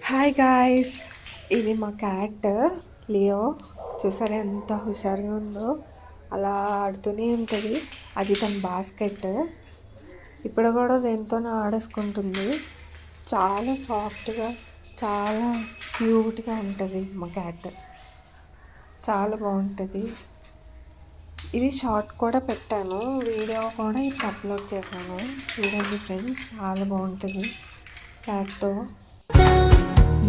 Hi guys, ఇది మా cat Leo. చూసారా ఎంత హుషారుగా ఉందో, అలా ఆడుతూనే ఉంటుంది. అది తన బాస్కెట్. ఇప్పుడు కూడా దేంతోనే ఆడేసుకుంటుంది. చాలా సాఫ్ట్గా, చాలా క్యూట్గా ఉంటుంది మా క్యాట్. చాలా బాగుంటుంది. ఇది షార్ట్ కూడా పెట్టాను, వీడియో కూడా ఇప్పుడు అప్లోడ్ చేశాను. చూడండి ఫ్రెండ్స్, చాలా బాగుంటుంది క్యాట్తో.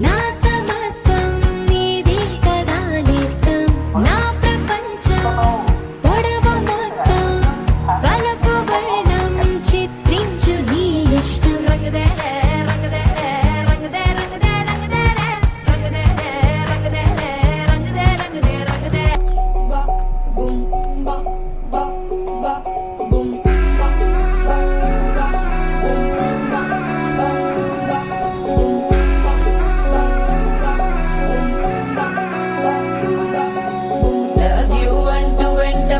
నా సమస్తం నీది కదా నేస్తం, నా ప్రపంచం పొడవ మొత్తం వలపు వర్ణం చిత్రించు నీ ఇష్టం. రంగదే రంగదే రంగదే రంగదే రంగదే రంగదే రంగదే రంగదే రంగదే రంగదే బా బుమ్ బా బా బా బుమ్ బా బా బా బుమ్ బా బా బా బుమ్.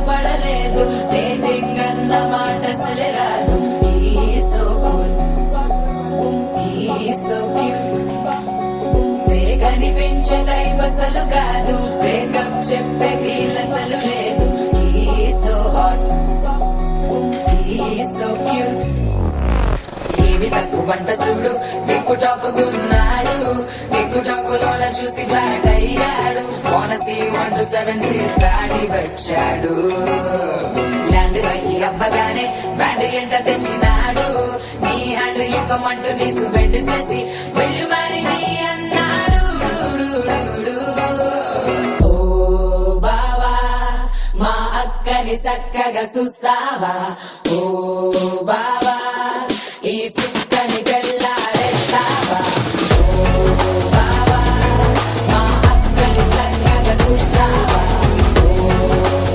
పడలేదు డేటింగ్ అన్న మాట అసలే రాదు. కనిపించే టైప్ అసలు కాదు, బ్రేకప్ చెప్పే వీల్ అసలు లేదు. So hot, so cute. ఏమి తక్కువ వంట చూడు, టిక్కు టాపుకున్నాడు. టిక్కు టాకులోన చూసి ఫ్లాట్ అయ్యాడు. బోనసీ 1 to 7 సీస్ దాటి వచ్చాడు. ల్యాండ్ అయ్యి అవ్వగానే బ్యాండ్ ఎంట తెచ్చినాడు. నీ హ్యాండ్ ఇవ్వమంటూ నీసు బెండ్ చేసి వెళ్ళు మరి నీ అన్నాడు. ఓ బావా, మా అక్కని చక్కగా చూస్తావా? ఓ బావా, ఈ సుక్కని పెళ్ళాడేస్తావా? ఓ బావా, మా అక్కని చక్కగా చూస్తావా? ఓ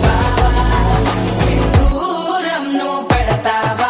బావా, సింధూరం నువ్వు పెడతావా?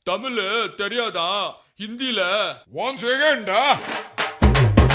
தமிழ் தெரியாதா? ஹிந்தில 1 செகண்ட்